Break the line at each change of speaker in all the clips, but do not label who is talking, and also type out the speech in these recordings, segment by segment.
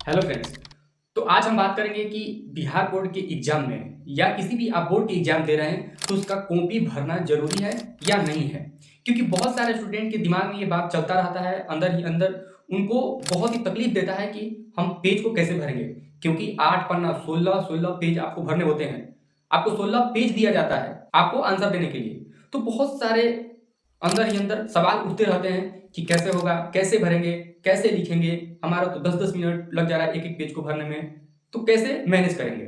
Hello friends. तो आज हम बात करेंगे कि बिहार बोर्ड के एग्जाम में या किसी भी आप बोर्ड के एग्जाम दे रहे हैं तो उसका कॉपी भरना जरूरी है या नहीं है। क्योंकि बहुत सारे स्टूडेंट के दिमाग में ये बात चलता रहता है, अंदर ही अंदर उनको बहुत ही तकलीफ देता है कि हम पेज को कैसे भरेंगे। क्योंकि 8 पन्ना 16 पेज आपको भरने होते हैं, आपको 16 पेज दिया जाता है आपको आंसर देने के लिए। तो बहुत सारे अंदर ही अंदर सवाल उठते रहते हैं कि कैसे होगा, कैसे भरेंगे, कैसे लिखेंगे, हमारा तो 10-10 मिनट लग जा रहा है एक-एक पेज को भरने में, तो कैसे मैनेज करेंगे?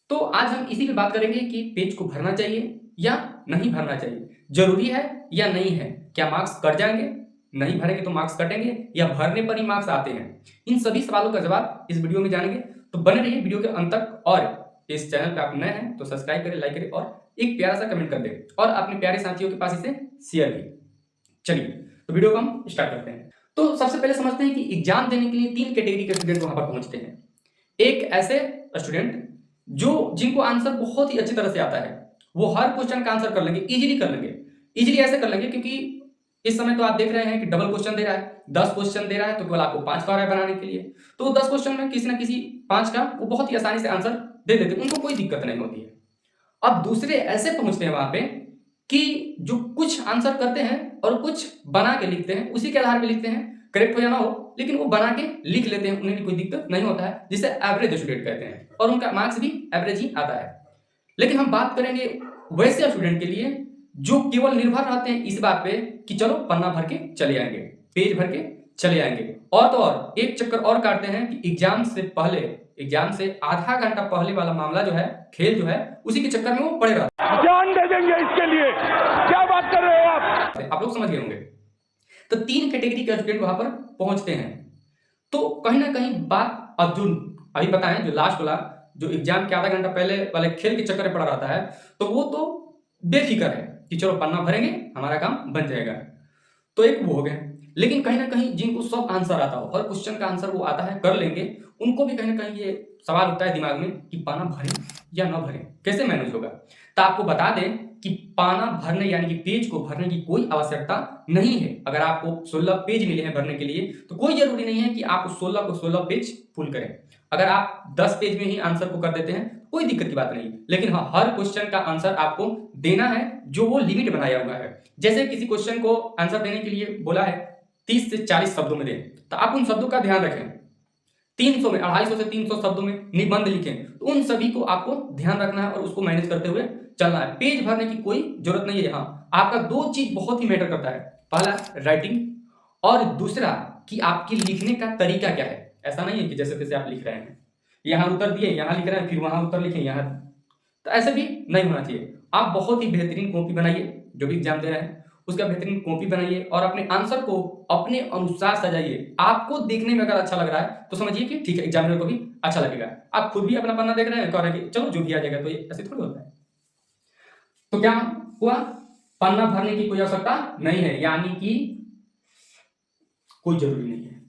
तो आज हम इसी पे बात करेंगे कि पेज को भरना चाहिए या नहीं भरना चाहिए, ज़रूरी है या नहीं है, क्या मार्क्स कट जाएँगे? नहीं भरेंगे तो मार्क्स कटेंगे या भरने पर ही मार्क्स आते हैं? इन सभी सवालों का जवाब इस वीडियो में जानेंगे, तो बने रहिए वीडियो के अंत तक। और इस चैनल पे आप नए हैं तो सब्सक्राइब करें, लाइक करें और एक प्यारा सा कमेंट कर दें और अपने प्यारे साथियों के पास इसे शेयर भी। चलिए, तो वीडियो को हम स्टार्ट करते हैं। तो सबसे पहले समझते हैं कि एग्जाम देने के लिए 3 कैटेगरी के स्टूडेंट वहां पर पहुंचते हैं। एक ऐसे स्टूडेंट जो जिनको आंसर बहुत ही अच्छी तरह से आता है, वो हर क्वेश्चन का आंसर कर लेंगे, इजीली कर लेंगे। इजीली ऐसे कर लेंगे क्योंकि इस समय तो आप देख रहे हैं कि डबल क्वेश्चन दे रहा है, 10 क्वेश्चन दे रहा है तो केवल आपको 5 का है बनाने के लिए। तो 10 क्वेश्चन में किसी ना किसी 5 का वो बहुत ही आसानी से आंसर दे देते हैं, उनको कोई दिक्कत नहीं होती है। अब दूसरे ऐसे पहुंचते हैं वहां पे कि जो कुछ आंसर करते हैं और कुछ बना के लिखते हैं, उसी के आधार पे लिखते हैं, करेक्ट हो या ना हो, लेकिन वो बना के लिख लेते हैं, उन्हें भी कोई दिक्कत नहीं होता है, जिसे एवरेज स्टूडेंट कहते हैं और उनका मार्क्स भी एवरेज ही आता है। लेकिन हम बात करेंगे वैसे स्टूडेंट के लिए जो केवल निर्भर रहते हैं इस बात पे कि चलो पन्ना भर के चले आएंगे, पेज भर के चले आएंगे, और तो और एक चक्कर और काटते हैं कि एग्जाम से पहले, एग्जाम से आधा घंटा पहले वाला मामला जो है, खेल जो है, उसी के चक्कर में वो पड़े रहते हैं।
जान दे देंगे इसके लिए, क्या बात कर रहे हो
आप लोग समझ गए होंगे। तो 3 कैटेगरी के स्टूडेंट वहां पर पहुंचते हैं। तो कहीं ना कहीं बात अब जो अभी बताएं, जो लास्ट वाला जो एग्जाम के आधा घंटा पहले वाले खेल के चक्कर में पड़ा रहता है, तो वो तो बेफिक्र है कि चलो पन्ना भरेंगे, हमारा काम बन जाएगा। तो एक वो हो गए। लेकिन कहीं ना कहीं जिनको सब आंसर आता हो, हर क्वेश्चन का आंसर वो आता है, कर लेंगे, उनको भी कहीं ना कहीं ये सवाल उठता है दिमाग में कि पाना भरें या ना भरें, कैसे मैनेज होगा। तो आपको बता दें कि पाना भरने यानी कि पेज को भरने की कोई आवश्यकता नहीं है। अगर आपको 16 पेज मिले हैं भरने के लिए तो कोई जरूरी नहीं है कि आप 16 को 16 पेज फुल करें। अगर आप 10 पेज में ही आंसर को कर देते हैं कोई दिक्कत की बात नहीं। लेकिन हाँ, हर क्वेश्चन का आंसर आपको देना है जो वो लिमिट बनाया हुआ है। जैसे किसी क्वेश्चन को आंसर देने के लिए बोला है 30 से 40 शब्दों में दें, तो आप उन शब्दों का ध्यान रखें। 300 में 250 से 300 शब्दों में निबंध लिखें, तो उन सभी को आपको ध्यान रखना है और उसको मैनेज करते हुए चलना है। पेज भरने की कोई जरूरत नहीं है। हाँ, आपका 2 चीज बहुत ही मैटर करता है, पहला राइटिंग और दूसरा कि आपकी लिखने का तरीका क्या है। ऐसा नहीं है कि जैसे तैसे आप लिख रहे हैं, यहाँ उत्तर दिए, यहाँ लिख रहे हैं, फिर वहां उत्तर लिखें यहाँ, तो ऐसे भी नहीं होना चाहिए। आप बहुत ही बेहतरीन कॉपी बनाइए, जो भी एग्जाम दे रहे हैं उसका बेहतरीन कॉपी बनाइए और अपने आंसर को अपने अनुसार सजाइए। आपको देखने में अगर अच्छा लग रहा है तो समझिए कि ठीक है, एग्जामिनर को भी अच्छा लगेगा। आप खुद भी अपना पन्ना देख रहे हैं, कह रहे हैं कि चलो जो भी आ जाएगा, तो ये ऐसे थोड़ी होता है। तो क्या हुआ, पन्ना भरने की कोई आवश्यकता नहीं है, यानी कि कोई जरूरी नहीं है।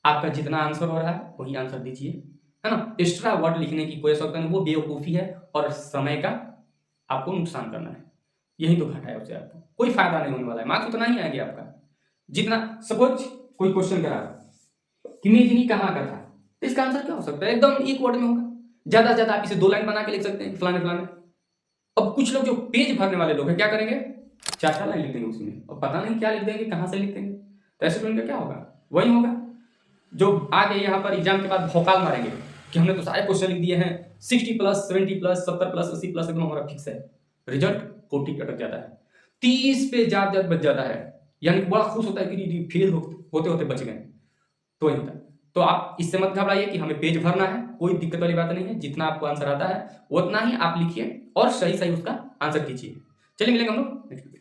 आपका जितना आंसर हो रहा है वही आंसर दीजिए, है ना। एक्स्ट्रा वर्ड लिखने की कोई आवश्यकता नहीं, वो बेवकूफ़ी है और समय का आपको नुकसान करना है। यही तो घाटा है उससे, आपको कोई फायदा नहीं होने वाला है। मार्क्स उतना ही आएंगे आपका जितना, सपोज कोई क्वेश्चन करा कि मेजनी कहाँ का था, तो इसका आंसर क्या हो सकता है, एकदम एक वर्ड में होगा। ज्यादा से ज्यादा आप इसे 2 लाइन बना के लिख सकते हैं, फलाने फलाने। अब कुछ लोग जो पेज भरने वाले लोग हैं क्या करेंगे, 4-4 लाइन लिख देंगे उसमें, और पता नहीं क्या लिख देंगे, कहाँ से लिख देंगे। तो ऐसे में उनका क्या होगा, वही होगा जो आगे यहाँ पर एग्जाम के बाद भौकाल मारेंगे कि हमने तो सारे क्वेश्चन लिख दिए हैं, 60+, 70+, 70+, 80+, एकदम हमारा फिक्स है। रिजल्ट 40 पे अटक जाता है, 30 पे ज्यादा बच जाता है, यानी बड़ा खुश होता है कि फेल होते होते बच गए। तो वही होता है। तो आप इससे मत घबराइए कि हमें पेज भरना है, कोई दिक्कत वाली बात नहीं है। जितना आपको आंसर आता है उतना ही आप लिखिए और सही सही उसका आंसर कीजिए। चलिए मिलेंगे हम लोग नेक्स्ट वीडियो।